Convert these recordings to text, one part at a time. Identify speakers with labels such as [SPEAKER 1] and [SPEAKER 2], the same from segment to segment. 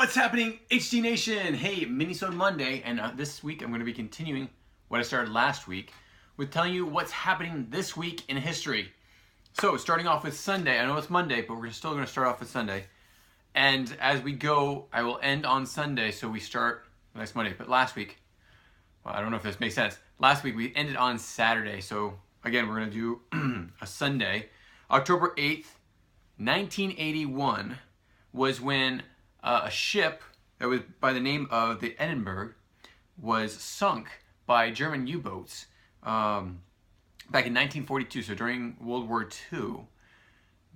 [SPEAKER 1] What's happening, HD Nation? Hey, Minisode Monday, and this week I'm going to be continuing what I started last week with telling you what's happening this week in history. So, starting off with Sunday. I know it's Monday, but we're still going to start off with Sunday. And as we go, I will end on Sunday, so we start next Monday. But last week, well, I don't know if this makes sense. Last week we ended on Saturday, so again, we're going to do a Sunday. October 8th, 1981 was when a ship that was by the name of the Edinburgh was sunk by German U-boats back in 1942, so during World War II.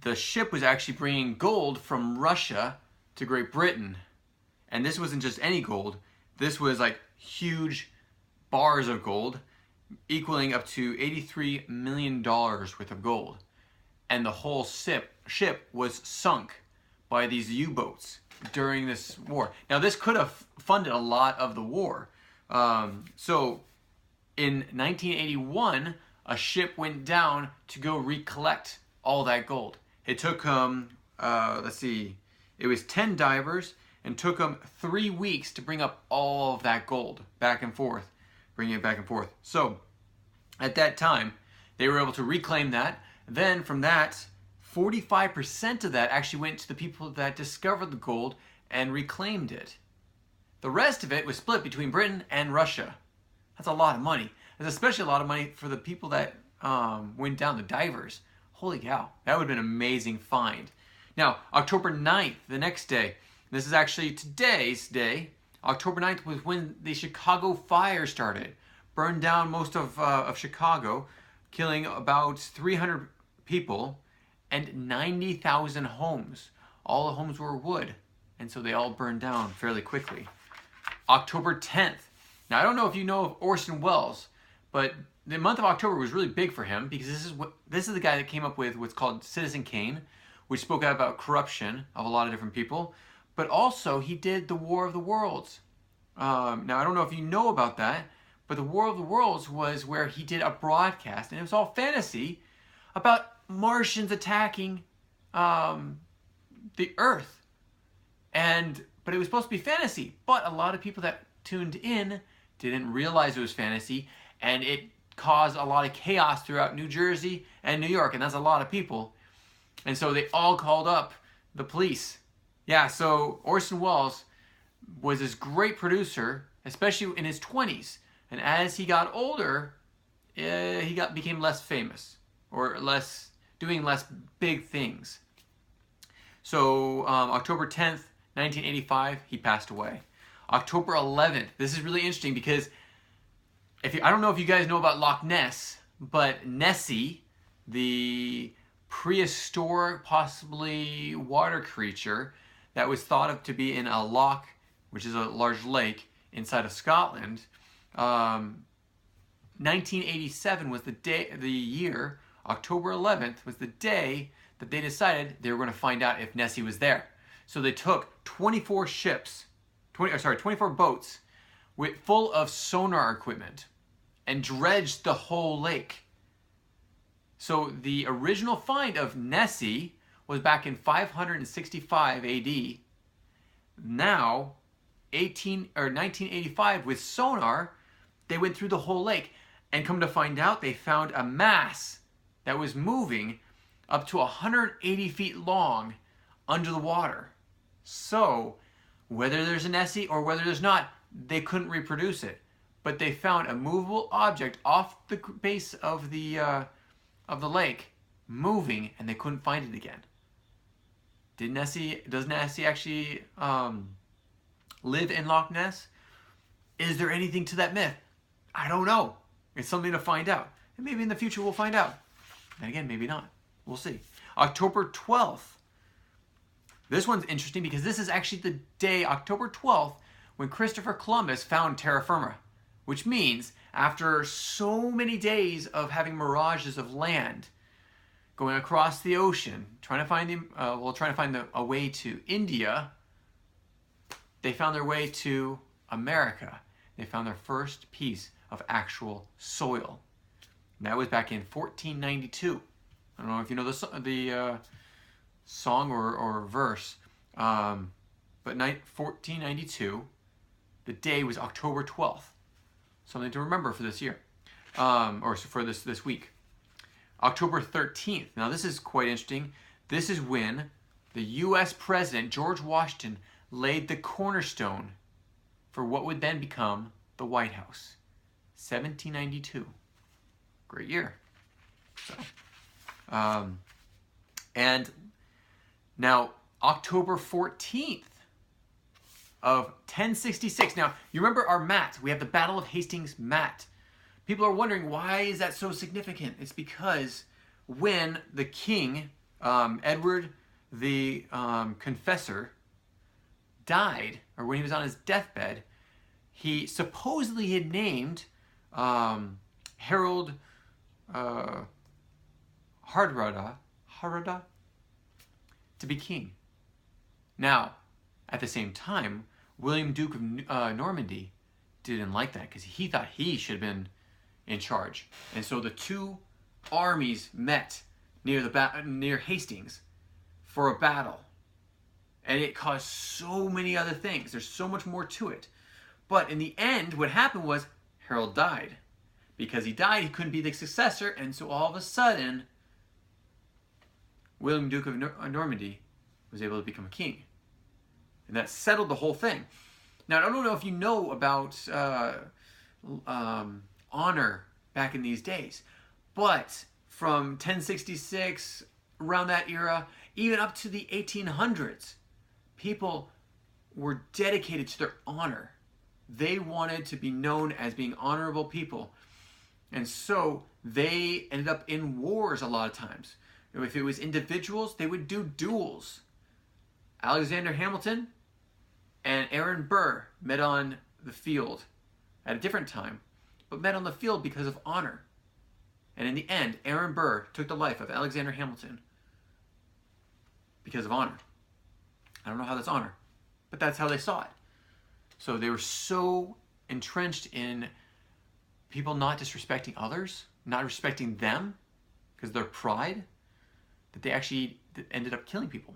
[SPEAKER 1] The ship was actually bringing gold from Russia to Great Britain. And this wasn't just any gold. This was like huge bars of gold, equaling up to $83 million worth of gold. And the whole ship was sunk by these U-boats during this war. Now, this could have funded a lot of the war. So in 1981, a ship went down to go recollect all that gold. It took let's see, it was 10 divers and took them 3 weeks to bring up all of that gold back and forth, bringing it back and forth. So at that time, they were able to reclaim that. Then from that, 45% of that actually went to the people that discovered the gold and reclaimed it. The rest of it was split between Britain and Russia. That's a lot of money. It's especially a lot of money for the people that went down, the divers. Holy cow, that would have been an amazing find. Now, October 9th, the next day, this is actually today's day. October 9th was when the Chicago fire started. Burned down most of Chicago, killing about 300 people and 90,000 homes. All the homes were wood, and so they all burned down fairly quickly. October 10th. Now, I don't know if you know of Orson Welles, but the month of October was really big for him because this is the guy that came up with what's called Citizen Kane, which spoke out about corruption of a lot of different people, but also he did the War of the Worlds. Now, I don't know if you know about that, but the War of the Worlds was where he did a broadcast, and it was all fantasy, about Martians attacking the Earth. But it was supposed to be fantasy, but a lot of people that tuned in didn't realize it was fantasy, and it caused a lot of chaos throughout New Jersey and New York, and that's a lot of people. And so they all called up the police. Yeah, so Orson Welles was this great producer, especially in his 20s. And as he got older, he became less famous, or doing less big things. So October 10th, 1985, he passed away. October 11th, this is really interesting because I don't know if you guys know about Loch Ness, but Nessie, the prehistoric, possibly water creature that was thought of to be in a loch, which is a large lake inside of Scotland, 1987 was the year, October 11th was the day that they decided they were going to find out if Nessie was there. So they took 24 boats full of sonar equipment and dredged the whole lake. So the original find of Nessie was back in 565 AD. Now, 1985, with sonar, they went through the whole lake, and come to find out, they found a mass that was moving up to 180 feet long under the water. So, whether there's a Nessie or whether there's not, they couldn't reproduce it. But they found a movable object off the base of the lake moving, and they couldn't find it again. Does Nessie actually live in Loch Ness? Is there anything to that myth? I don't know. It's something to find out. And maybe in the future we'll find out. And again, maybe not. We'll see. October 12th. This one's interesting because this is actually the day, October 12th, when Christopher Columbus found terra firma, which means after so many days of having mirages of land, going across the ocean, trying to find a way to India, they found their way to America. They found their first piece of actual soil. And that was back in 1492. I don't know if you know the song or verse, but 1492, the day was October 12th. Something to remember for this year, or for this week. October 13th. Now this is quite interesting. This is when the U.S. President George Washington laid the cornerstone for what would then become the White House. 1792. Great year. So, and now October 14th of 1066. Now, you remember our mat. We have the Battle of Hastings mat. People are wondering, why is that so significant? It's because when the king, Edward the Confessor, died, or when he was on his deathbed, he supposedly had named Harold Hardrada to be king. Now, at the same time, William Duke of Normandy didn't like that because he thought he should have been in charge. And so the two armies met near Hastings for a battle. And it caused so many other things. There's so much more to it. But in the end, what happened was Harold died. Because he died, he couldn't be the successor, and so all of a sudden, William Duke of Normandy was able to become a king. And that settled the whole thing. Now, I don't know if you know about honor back in these days, but from 1066, around that era, even up to the 1800s, people were dedicated to their honor. They wanted to be known as being honorable people. And so they ended up in wars a lot of times. If it was individuals, they would do duels. Alexander Hamilton and Aaron Burr met on the field at a different time, but met on the field because of honor. And in the end, Aaron Burr took the life of Alexander Hamilton because of honor. I don't know how that's honor, but that's how they saw it. So they were so entrenched in people not disrespecting others, not respecting them because of their pride, that they actually ended up killing people.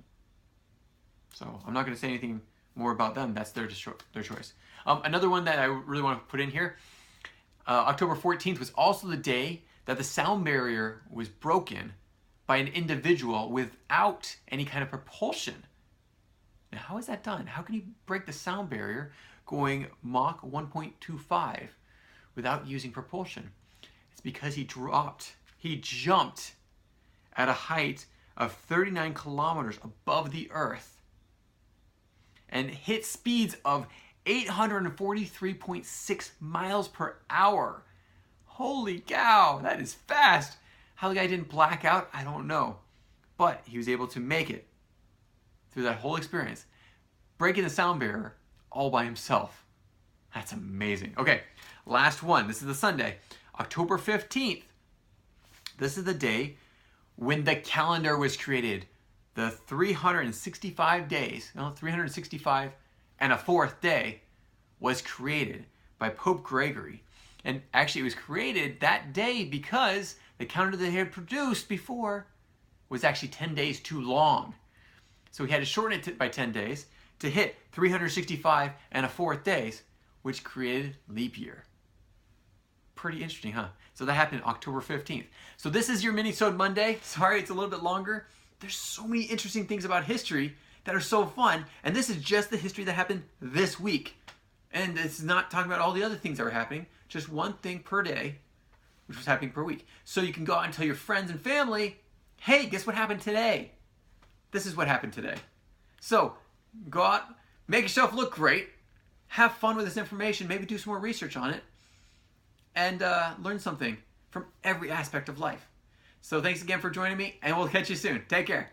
[SPEAKER 1] So I'm not going to say anything more about them. That's their choice. Another one that I really want to put in here, October 14th was also the day that the sound barrier was broken by an individual without any kind of propulsion. Now, how is that done? How can you break the sound barrier going Mach 1.25 without using propulsion? It's because he jumped at a height of 39 kilometers above the Earth and hit speeds of 843.6 miles per hour. Holy cow, that is fast. How the guy didn't black out, I don't know. But he was able to make it through that whole experience, breaking the sound barrier all by himself. That's amazing. Okay, last one. This is the Sunday, October 15th. This is the day when the calendar was created. The 365 days, 365 and a fourth day was created by Pope Gregory. And actually it was created that day because the calendar they had produced before was actually 10 days too long. So he had to shorten it by 10 days to hit 365 and a fourth days, which created leap year. Pretty interesting, huh? So that happened October 15th. So this is your Minisode Monday. Sorry, it's a little bit longer. There's so many interesting things about history that are so fun. And this is just the history that happened this week. And it's not talking about all the other things that were happening. Just one thing per day, which was happening per week. So you can go out and tell your friends and family, hey, guess what happened today? This is what happened today. So go out, make yourself look great, have fun with this information, maybe do some more research on it, and learn something from every aspect of life. So thanks again for joining me, and we'll catch you soon. Take care.